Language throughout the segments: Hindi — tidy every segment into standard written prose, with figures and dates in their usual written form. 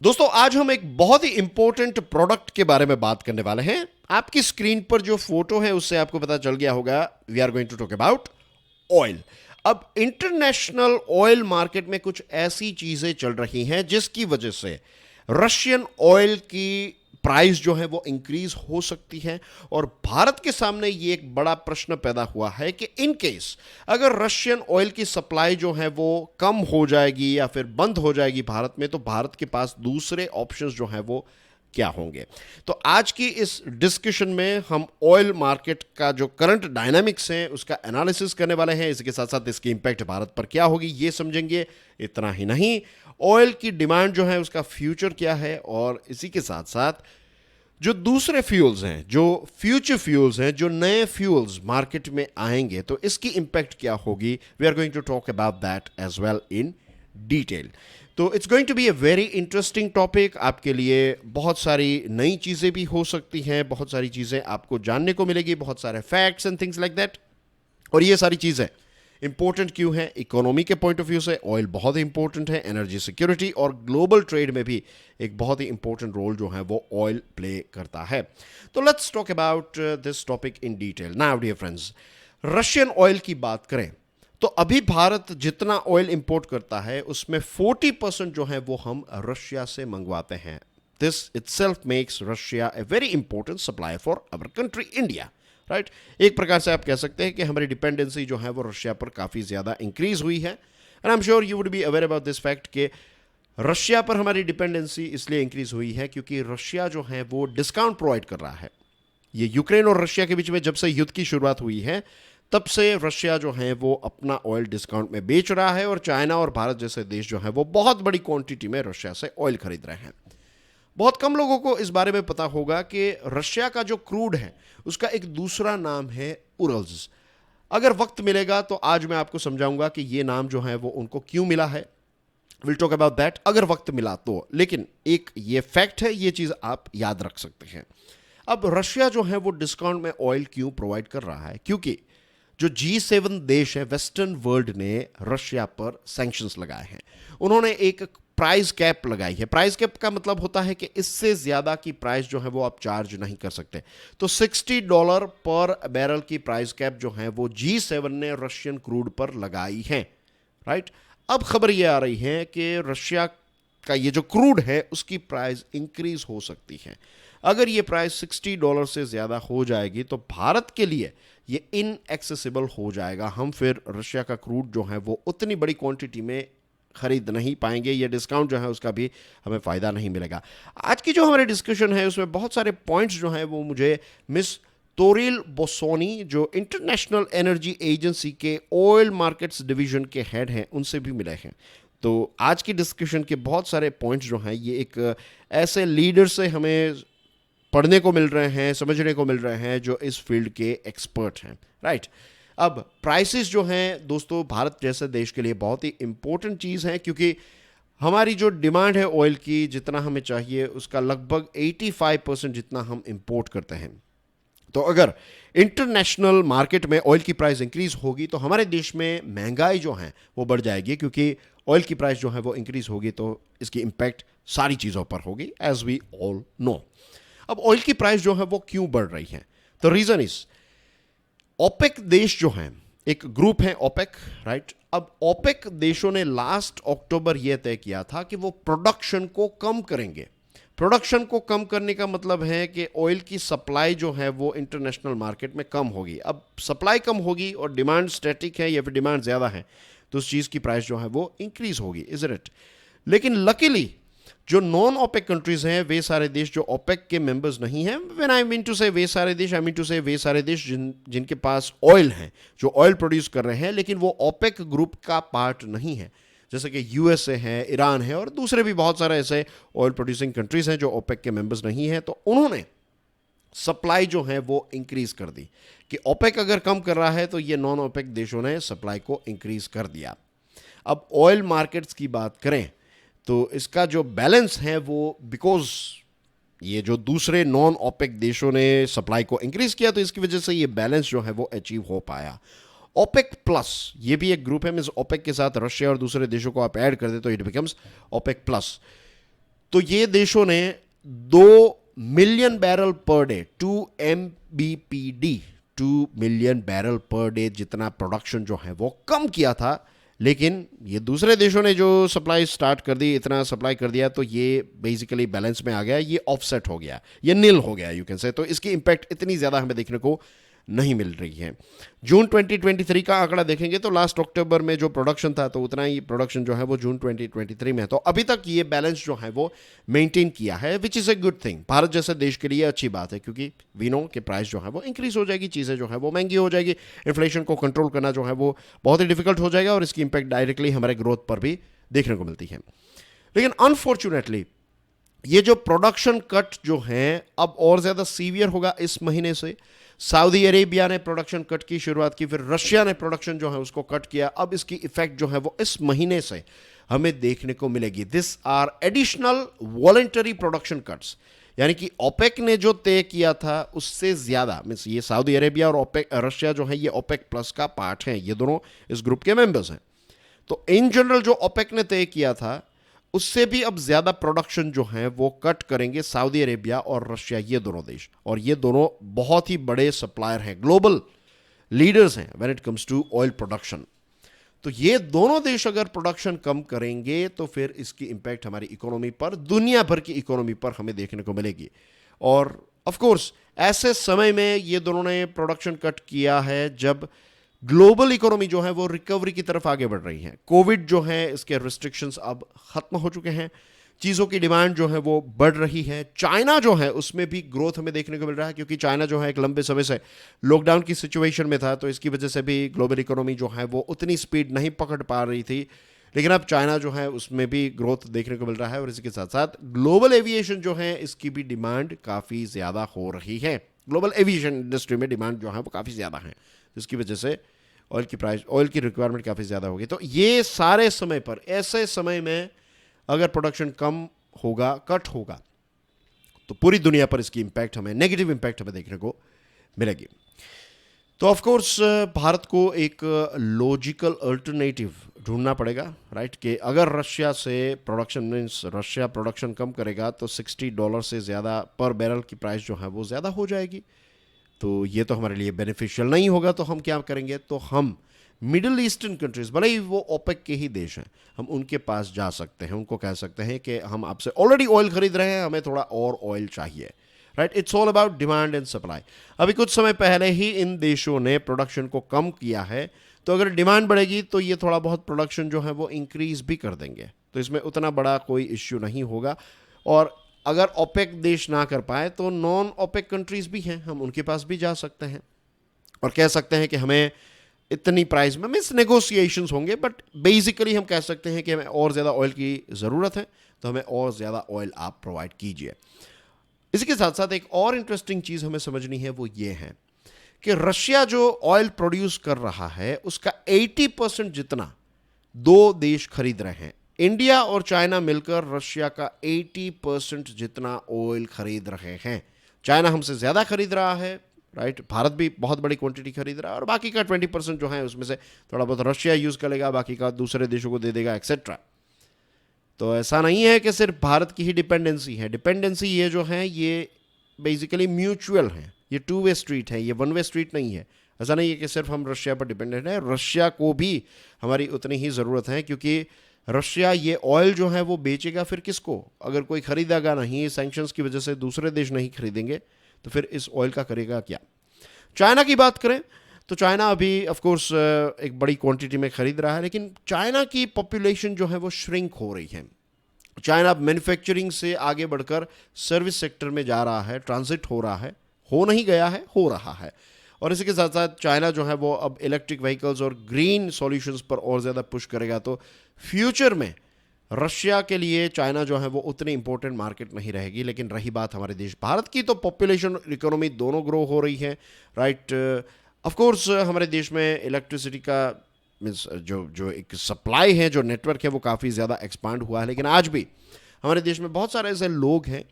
दोस्तों आज हम एक बहुत ही इंपॉर्टेंट प्रोडक्ट के बारे में बात करने वाले हैं। आपकी स्क्रीन पर जो फोटो है उससे आपको पता चल गया होगा, we are going to talk about oil. अब इंटरनेशनल ऑयल मार्केट में कुछ ऐसी चीजें चल रही हैं जिसकी वजह से रशियन ऑयल की प्राइस जो है वो इंक्रीज हो सकती है। और भारत के सामने ये एक बड़ा प्रश्न पैदा हुआ है कि इन केस अगर रशियन ऑयल की सप्लाई जो है वो कम हो जाएगी या फिर बंद हो जाएगी भारत में, तो भारत के पास दूसरे ऑप्शंस जो है वो क्या होंगे। तो आज की इस डिस्कशन में हम ऑयल मार्केट का जो करंट डायनामिक्स हैं उसका एनालिसिस करने वाले हैं। इसके साथ साथ इसकी इंपैक्ट भारत पर क्या होगी ये समझेंगे। इतना ही नहीं, ऑयल की डिमांड जो है उसका फ्यूचर क्या है, और इसी के साथ साथ जो दूसरे फ्यूल्स हैं, जो फ्यूचर फ्यूल्स हैं, जो नए फ्यूल्स मार्केट में आएंगे तो इसकी इंपैक्ट क्या होगी। We are going to talk about that as well in detail. तो it's going to be a very interesting topic. आपके लिए बहुत सारी नई चीज़ें भी हो सकती हैं, बहुत सारी चीज़ें आपको जानने को मिलेगी, बहुत सारे facts and things like that. और ये सारी चीज़ें इंपॉर्टेंट क्यों है? इकोनॉमी के पॉइंट ऑफ व्यू से ऑयल बहुत ही इंपॉर्टेंट है, एनर्जी सिक्योरिटी और ग्लोबल ट्रेड में भी एक बहुत ही इंपॉर्टेंट रोल जो है वो ऑयल प्ले करता है। तो let's talk about this topic in detail now dear friends. Russian oil की बात करें तो अभी भारत जितना ऑयल इंपोर्ट करता है उसमें 40% जो है वो हम रशिया से मंगवाते हैं। This itself makes Russia a very important supplier for our country India, right. एक प्रकार से आप कह सकते हैं कि हमारी डिपेंडेंसी जो है वो रशिया पर काफ़ी ज़्यादा इंक्रीज हुई है। And I am sure you would be aware about this fact कि रशिया पर हमारी डिपेंडेंसी इसलिए इंक्रीज हुई है क्योंकि रशिया जो है वो डिस्काउंट प्रोवाइड कर रहा है। ये यूक्रेन और रशिया के बीच में जब से युद्ध की शुरुआत हुई है तब से रशिया जो है वो अपना ऑयल डिस्काउंट में बेच रहा है, और चाइना और भारत जैसे देश जो है वो बहुत बड़ी क्वांटिटी में रशिया से ऑयल खरीद रहे हैं। बहुत कम लोगों को इस बारे में पता होगा कि रशिया का जो क्रूड है उसका एक दूसरा नाम है उरल्स। अगर वक्त मिलेगा तो आज मैं आपको समझाऊंगा कि ये नाम जो है वो उनको क्यों मिला है। विल टॉक अबाउट दैट अगर वक्त मिला तो। लेकिन एक ये फैक्ट है, ये चीज़ आप याद रख सकते हैं। अब रशिया जो है वो डिस्काउंट में ऑयल क्यों प्रोवाइड कर रहा है? क्योंकि जो G7 देश है वेस्टर्न वर्ल्ड ने रशिया पर सैंक्शंस लगाए हैं। उन्होंने एक प्राइस कैप लगाई है। प्राइस कैप का मतलब होता है कि इससे ज़्यादा की प्राइस जो है वो आप चार्ज नहीं कर सकते। तो $60 पर बैरल की प्राइस कैप जो है वो G7 ने रशियन क्रूड पर लगाई है, राइट। अब खबर ये आ रही है कि रशिया का ये जो क्रूड है उसकी प्राइस इंक्रीज हो सकती है। अगर ये प्राइस $60 से ज़्यादा हो जाएगी तो भारत के लिए ये इनएक्सेसिबल हो जाएगा। हम फिर रशिया का क्रूड जो है वो उतनी बड़ी क्वांटिटी में खरीद नहीं पाएंगे। ये डिस्काउंट जो है उसका भी हमें फ़ायदा नहीं मिलेगा। आज की जो हमारी डिस्कशन है उसमें बहुत सारे पॉइंट्स जो हैं वो मुझे मिस तोरिल बोसोनी, जो इंटरनेशनल एनर्जी एजेंसी के ऑयल मार्केट्स डिवीजन के हेड हैं, उनसे भी मिले हैं। तो आज की डिस्कशन के बहुत सारे पॉइंट्स जो हैं ये एक ऐसे लीडर से हमें पढ़ने को मिल रहे हैं, समझने को मिल रहे हैं जो इस फील्ड के एक्सपर्ट हैं, राइट। अब प्राइसेस जो हैं दोस्तों भारत जैसे देश के लिए बहुत ही इंपॉर्टेंट चीज़ है, क्योंकि हमारी जो डिमांड है ऑयल की, जितना हमें चाहिए उसका लगभग 85% जितना हम इंपोर्ट करते हैं। तो अगर इंटरनेशनल मार्केट में ऑयल की प्राइस इंक्रीज होगी तो हमारे देश में महंगाई जो है वो बढ़ जाएगी, क्योंकि ऑयल की प्राइस जो है वो इंक्रीज होगी तो इसकी इंपैक्ट सारी चीज़ों पर होगी, एज वी ऑल नो। अब ऑयल की प्राइस जो है वो क्यों बढ़ रही है? तो रीजन इज ओपेक देश जो हैं, एक ग्रुप है ओपेक, राइट। अब ओपेक देशों ने लास्ट अक्टूबर यह तय किया था कि वो प्रोडक्शन को कम करेंगे। प्रोडक्शन को कम करने का मतलब है कि ऑयल की सप्लाई जो है वो इंटरनेशनल मार्केट में कम होगी। अब सप्लाई कम होगी और डिमांड स्टैटिक है या फिर डिमांड ज़्यादा है तो उस चीज़ की प्राइस जो है वो इंक्रीज होगी, इज इट। लेकिन लकीली जो नॉन ओपेक कंट्रीज हैं, वे सारे देश जो ओपेक के मेंबर्स नहीं हैं, व्हेन आई मीन टू से वे सारे देश, आई मीन टू से वे सारे देश जिनके पास ऑयल हैं, जो ऑयल प्रोड्यूस कर रहे हैं लेकिन वो ओपेक ग्रुप का पार्ट नहीं है, जैसे कि यूएसए है, ईरान है और दूसरे भी बहुत सारे ऐसे ऑयल प्रोड्यूसिंग कंट्रीज हैं जो ओपेक के मेंबर्स नहीं हैं। तो उन्होंने सप्लाई जो है वो इंक्रीज कर दी कि ओपेक अगर कम कर रहा है तो ये नॉन ओपेक देशों ने सप्लाई को इंक्रीज कर दिया। अब ऑयल मार्केट्स की बात करें तो इसका जो बैलेंस है वो, बिकॉज ये जो दूसरे नॉन ओपेक देशों ने सप्लाई को इंक्रीज किया तो इसकी वजह से ये बैलेंस जो है वो अचीव हो पाया। ओपेक प्लस ये भी एक ग्रुप है, मींस ओपेक के साथ रशिया और दूसरे देशों को आप ऐड कर दे तो इट बिकम्स ओपेक प्लस। तो ये देशों ने 2 million barrel per day, 2 MBPD, 2 million barrel per day जितना प्रोडक्शन जो है वो कम किया था। लेकिन ये दूसरे देशों ने जो सप्लाई स्टार्ट कर दी, इतना सप्लाई कर दिया, तो ये बेसिकली बैलेंस में आ गया, ये ऑफसेट हो गया, ये नील हो गया यू कैन से। तो इसकी इंपैक्ट इतनी ज़्यादा हमें देखने को नहीं मिल रही है। जून 2023 का आंकड़ा देखेंगे तो लास्ट अक्टूबर में जो प्रोडक्शन था, तो उतना ही प्रोडक्शन जो है वो जून 2023 में है। तो अभी तक ये बैलेंस जो है वो मेंटेन किया है, which is a good thing. Bharat जैसे देश के लिए अच्छी बात है, क्योंकि वी नो कि प्राइस जो है वो इंक्रीज हो जाएगी, चीज़ें जो है वो महंगी हो जाएगी, इन्फ्लेशन को कंट्रोल करना जो है वो बहुत ही डिफिकल्ट हो जाएगा, और इसकी इंपैक्ट डायरेक्टली हमारे ग्रोथ पर भी देखने को मिलती है। लेकिन अनफॉर्चुनेटली ये जो प्रोडक्शन कट जो है अब और ज़्यादा सीवियर होगा इस महीने से। सऊदी अरेबिया ने प्रोडक्शन कट की शुरुआत की, फिर रशिया ने प्रोडक्शन जो है उसको कट किया। अब इसकी इफेक्ट जो है वो इस महीने से हमें देखने को मिलेगी। This are additional voluntary production cuts, यानी कि ओपेक ने जो तय किया था उससे ज़्यादा, मीन्स ये सऊदी अरेबिया और ओपेक रशिया जो है ये ओपेक प्लस का पार्ट हैं, ये दोनों इस ग्रुप के मेंबर्स हैं। तो इन जनरल जो ओपेक ने तय किया था उससे भी अब ज्यादा प्रोडक्शन जो है वो कट करेंगे सऊदी अरेबिया और रशिया, ये दोनों देश। और ये दोनों बहुत ही बड़े सप्लायर हैं, ग्लोबल लीडर्स हैं when it comes to oil production. तो ये दोनों देश अगर प्रोडक्शन कम करेंगे तो फिर इसकी इंपैक्ट हमारी इकोनॉमी पर, दुनिया भर की इकोनॉमी पर हमें देखने को मिलेगी। और ऑफ कोर्स ऐसे समय में ये दोनों ने प्रोडक्शन कट किया है जब ग्लोबल इकोनॉमी जो है वो रिकवरी की तरफ आगे बढ़ रही है। कोविड जो है इसके रिस्ट्रिक्शंस अब खत्म हो चुके हैं, चीज़ों की डिमांड जो है वो बढ़ रही है। चाइना जो है उसमें भी ग्रोथ हमें देखने को मिल रहा है, क्योंकि चाइना जो है एक लंबे समय से लॉकडाउन की सिचुएशन में था, तो इसकी वजह से भी ग्लोबल इकोनॉमी जो है वो उतनी स्पीड नहीं पकड़ पा रही थी। लेकिन अब चाइना जो है उसमें भी ग्रोथ देखने को मिल रहा है, और इसके साथ साथ ग्लोबल एविएशन जो है इसकी भी डिमांड काफ़ी ज़्यादा हो रही है। ग्लोबल एविएशन इंडस्ट्री में डिमांड जो है वो काफ़ी ज़्यादा है, जिसकी वजह से ऑयल की प्राइस, ऑयल की रिक्वायरमेंट काफ़ी ज़्यादा होगी। तो ये सारे समय पर, ऐसे समय में अगर प्रोडक्शन कम होगा, कट होगा, तो पूरी दुनिया पर इसकी इंपैक्ट हमें, नेगेटिव इंपैक्ट हमें देखने को मिलेगी। तो ऑफ कोर्स भारत को एक लॉजिकल अल्टरनेटिव ढूंढना पड़ेगा, राइट, कि अगर रशिया से प्रोडक्शन, मीन्स रशिया प्रोडक्शन कम करेगा तो $60 से ज़्यादा पर बैरल की प्राइस जो है वो ज़्यादा हो जाएगी। तो ये तो हमारे लिए बेनिफिशियल नहीं होगा। तो हम क्या करेंगे, तो हम मिडिल ईस्टर्न कंट्रीज़, भले ही वो ओपेक के ही देश हैं, हम उनके पास जा सकते हैं, उनको कह सकते हैं कि हम आपसे ऑलरेडी ऑयल खरीद रहे हैं, हमें थोड़ा और ऑयल चाहिए, right. It's all about demand and supply. अभी कुछ समय पहले ही इन देशों ने प्रोडक्शन को कम किया है, तो अगर डिमांड बढ़ेगी तो ये थोड़ा बहुत प्रोडक्शन जो है वो इंक्रीज भी कर देंगे, तो इसमें उतना बड़ा कोई इश्यू नहीं होगा। और अगर ओपेक देश ना कर पाए तो नॉन ओपेक कंट्रीज भी हैं, हम उनके पास भी जा सकते हैं और कह सकते हैं कि हमें इतनी प्राइस में, मीन्स नेगोशिएशंस होंगे, बट बेसिकली हम कह सकते हैं कि हमें और ज़्यादा ऑयल की ज़रूरत है, तो हमें और ज़्यादा ऑयल आप प्रोवाइड कीजिए। इसी के साथ साथ एक और इंटरेस्टिंग चीज़ हमें समझनी है, वो ये है कि रशिया जो ऑयल प्रोड्यूस कर रहा है उसका 80% जितना दो देश खरीद रहे हैं। इंडिया और चाइना मिलकर रशिया का 80% जितना ऑयल खरीद रहे हैं। चाइना हमसे ज़्यादा खरीद रहा है, राइट, भारत भी बहुत बड़ी क्वांटिटी खरीद रहा है, और बाकी का 20% जो है उसमें से थोड़ा बहुत रशिया यूज़ करेगा, बाकी का दूसरे देशों को दे देगा, एक्सेट्रा। तो ऐसा नहीं है कि सिर्फ भारत की ही डिपेंडेंसी है। डिपेंडेंसी ये जो है ये बेसिकली म्यूचुअल है, ये 2 वे स्ट्रीट है, ये 1 वे स्ट्रीट नहीं है। ऐसा नहीं है कि सिर्फ हम रशिया पर डिपेंडेंट हैं, रशिया को भी हमारी उतनी ही ज़रूरत है, क्योंकि रशिया ये ऑयल जो है वो बेचेगा फिर किसको, अगर कोई खरीदेगा नहीं, सैंक्शंस की वजह से दूसरे देश नहीं खरीदेंगे, तो फिर इस ऑयल का करेगा क्या। चाइना की बात करें तो चाइना अभी ऑफ कोर्स एक बड़ी क्वांटिटी में खरीद रहा है, लेकिन चाइना की पॉपुलेशन जो है वो श्रिंक हो रही है। चाइना अब मैन्युफैक्चरिंग से आगे बढ़कर सर्विस सेक्टर में जा रहा है, ट्रांजिट हो रहा है, हो नहीं गया है, हो रहा है। और इसी के साथ साथ चाइना जो है वो अब इलेक्ट्रिक व्हीकल्स और ग्रीन सॉल्यूशंस पर और ज़्यादा पुश करेगा। तो फ्यूचर में रशिया के लिए चाइना जो है वो उतनी इंपॉर्टेंट मार्केट नहीं रहेगी। लेकिन रही बात हमारे देश भारत की, तो पॉपुलेशन और इकोनॉमी दोनों ग्रो हो रही है, राइट। ऑफ कोर्स हमारे देश में इलेक्ट्रिसिटी का मीन्स जो एक सप्लाई है, जो नेटवर्क है, वो काफ़ी ज़्यादा एक्सपांड हुआ है। लेकिन आज भी हमारे देश में बहुत सारे ऐसे लोग हैं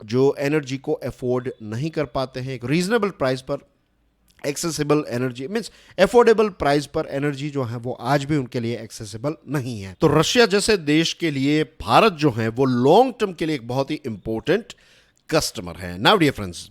जो एनर्जी को अफोर्ड नहीं कर पाते हैं एक रीज़नेबल प्राइस पर accessible energy means affordable price पर एनर्जी जो है वो आज भी उनके लिए एक्सेसिबल नहीं है। तो रशिया जैसे देश के लिए भारत जो है वो लॉन्ग टर्म के लिए एक बहुत ही इंपॉर्टेंट कस्टमर है। नाउ डियर फ्रेंड्स,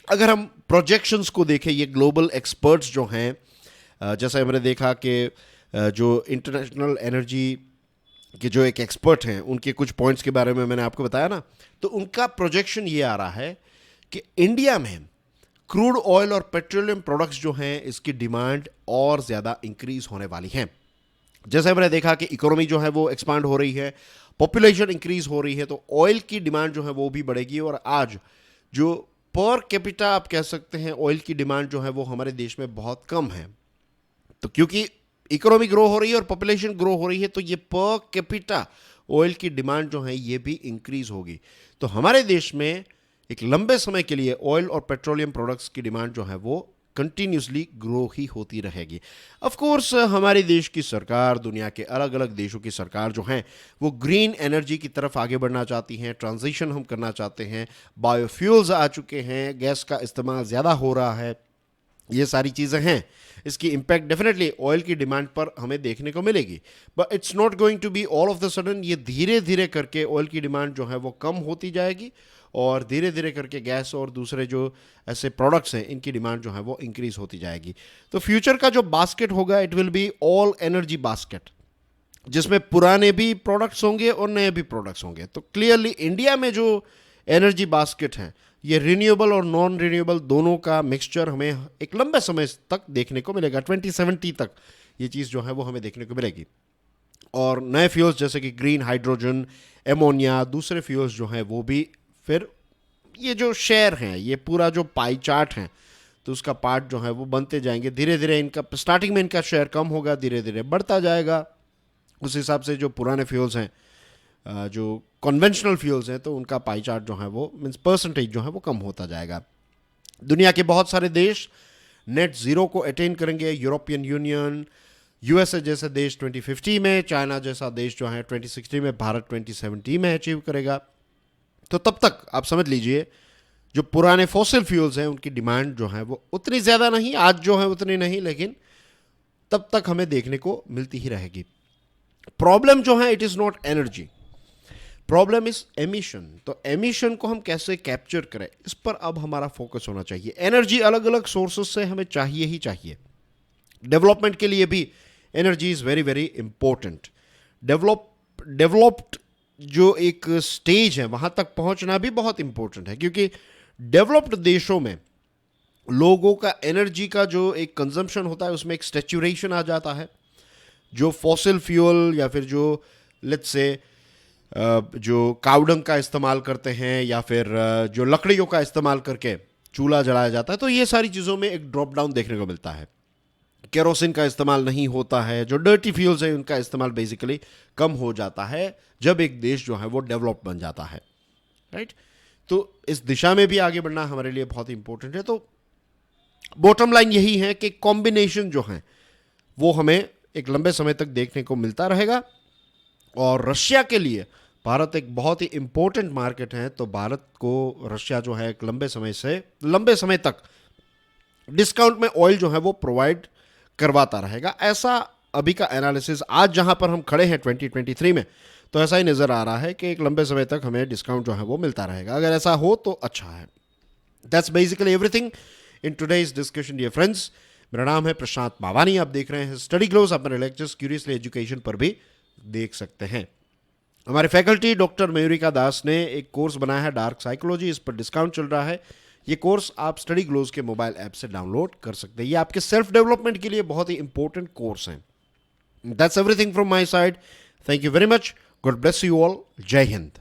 अगर हम प्रोजेक्शंस को देखें, ये ग्लोबल एक्सपर्ट्स जो हैं, जैसे हमने देखा कि जो इंटरनेशनल एनर्जी के जो एक एक्सपर्ट हैं उनके कुछ पॉइंट्स के बारे में मैंने आपको बताया ना, तो उनका प्रोजेक्शन ये आ रहा है कि इंडिया में क्रूड ऑयल और पेट्रोलियम प्रोडक्ट्स जो हैं इसकी डिमांड और ज़्यादा इंक्रीज होने वाली है। जैसे हमने देखा कि इकोनॉमी जो है वो एक्सपांड हो रही है, पॉपुलेशन इंक्रीज हो रही है, तो ऑयल की डिमांड जो है वो भी बढ़ेगी। और आज जो पर कैपिटा आप कह सकते हैं ऑयल की डिमांड जो है वो हमारे देश में बहुत कम है। तो क्योंकि इकोनॉमी ग्रो हो रही है और पॉपुलेशन ग्रो हो रही है, तो ये पर कैपिटा ऑयल की डिमांड जो है ये भी इंक्रीज होगी। तो हमारे देश में एक लंबे समय के लिए ऑयल और पेट्रोलियम प्रोडक्ट्स की डिमांड जो है वो कंटिन्यूसली ग्रो ही होती रहेगी। ऑफ कोर्स हमारे देश की सरकार, दुनिया के अलग अलग देशों की सरकार जो हैं वो ग्रीन एनर्जी की तरफ आगे बढ़ना चाहती हैं, ट्रांजिशन हम करना चाहते हैं, बायोफ्यूल्स आ चुके हैं, गैस का इस्तेमाल ज़्यादा हो रहा है, ये सारी चीज़ें हैं। इसकी इम्पैक्ट डेफिनेटली ऑयल की डिमांड पर हमें देखने को मिलेगी, but it's not going to be all of the sudden. ये धीरे धीरे करके ऑयल की डिमांड जो है वो कम होती जाएगी और धीरे धीरे करके गैस और दूसरे जो ऐसे प्रोडक्ट्स हैं इनकी डिमांड जो है वो इंक्रीज होती जाएगी। तो फ्यूचर का जो बास्केट होगा it will be all energy basket, जिसमें पुराने भी प्रोडक्ट्स होंगे और नए भी प्रोडक्ट्स होंगे। तो क्लियरली इंडिया में जो एनर्जी बास्केट है ये रिन्यूएबल और नॉन रिन्यूएबल दोनों का मिक्सचर हमें एक लंबे समय तक देखने को मिलेगा। 2070 तक ये चीज़ जो है वो हमें देखने को मिलेगी। और नए फ्यूल्स जैसे कि ग्रीन हाइड्रोजन, एमोनिया, दूसरे फ्यूल्स जो हैं वो भी फिर ये जो शेयर हैं, ये पूरा जो पाई चार्ट है तो उसका पार्ट जो है वो बनते जाएंगे। धीरे धीरे इनका स्टार्टिंग में इनका शेयर कम होगा, धीरे धीरे बढ़ता जाएगा। उस हिसाब से जो पुराने फ्यूल्स हैं, जो कन्वेंशनल फ्यूल्स हैं, तो उनका पाई चार्ट जो है वो मीन्स परसेंटेज जो है वो कम होता जाएगा। दुनिया के बहुत सारे देश नेट ज़ीरो को अटेन करेंगे। यूरोपियन यूनियन, यूएसए जैसे देश 2050 में, चाइना जैसा देश जो है 2060 में, भारत 2070 में अचीव करेगा। तो तब तक आप समझ लीजिए जो पुराने फॉसिल फ्यूल्स हैं उनकी डिमांड जो है वो उतनी ज़्यादा नहीं, आज जो है उतनी नहीं, लेकिन तब तक हमें देखने को मिलती ही रहेगी। प्रॉब्लम जो है it is not energy, problem is emission. तो एमिशन को हम कैसे कैप्चर करें, इस पर अब हमारा फोकस होना चाहिए। एनर्जी अलग अलग सोर्सेज से हमें चाहिए ही चाहिए। डेवलपमेंट के लिए भी energy is very very important. Developed जो एक स्टेज है वहाँ तक पहुँचना भी बहुत इंपॉर्टेंट है, क्योंकि डेवलप्ड देशों में लोगों का एनर्जी का जो एक कंजम्पशन होता है उसमें एक स्टैचुरेशन आ जाता है। जो फॉसिल फ्यूल या फिर जो लेट्स से जो कावडंग का इस्तेमाल करते हैं या फिर जो लकड़ियों का इस्तेमाल करके चूल्हा जलाया जाता है, तो ये सारी चीज़ों में एक ड्रॉप डाउन देखने को मिलता है। केरोसिन का इस्तेमाल नहीं होता है, जो डर्टी फ्यूल्स हैं उनका इस्तेमाल बेसिकली कम हो जाता है जब एक देश जो है वो डेवलप बन जाता है, राइट। तो इस दिशा में भी आगे बढ़ना हमारे लिए बहुत इंपॉर्टेंट है। तो बॉटम लाइन यही है कि कॉम्बिनेशन जो है वो हमें एक लंबे समय तक देखने को मिलता रहेगा। और रशिया के लिए भारत एक बहुत ही इंपॉर्टेंट मार्केट है, तो भारत को रशिया जो है एक लंबे समय तक डिस्काउंट में ऑयल जो है वो प्रोवाइड करवाता रहेगा। ऐसा अभी का एनालिसिस आज जहां पर हम खड़े हैं 2023 में, तो ऐसा ही नज़र आ रहा है कि एक लंबे समय तक हमें डिस्काउंट जो है वो मिलता रहेगा। अगर ऐसा हो तो अच्छा है। That's basically everything in today's discussion dear friends. मेरा नाम है प्रशांत मावानी, आप देख रहे हैं स्टडी ग्लोस। आप मेरे लेक्चर्स क्यूरियसली एजुकेशन पर भी देख सकते हैं। हमारे फैकल्टी डॉक्टर मयूरिका दास ने एक कोर्स बनाया है डार्क साइकोलॉजी, इस पर डिस्काउंट चल रहा है। ये कोर्स आप स्टडी ग्लोस के मोबाइल ऐप से डाउनलोड कर सकते हैं। ये आपके सेल्फ डेवलपमेंट के लिए बहुत ही इंपॉर्टेंट कोर्स हैं। That's everything from my side. Thank you very much. God bless you all. जय हिंद।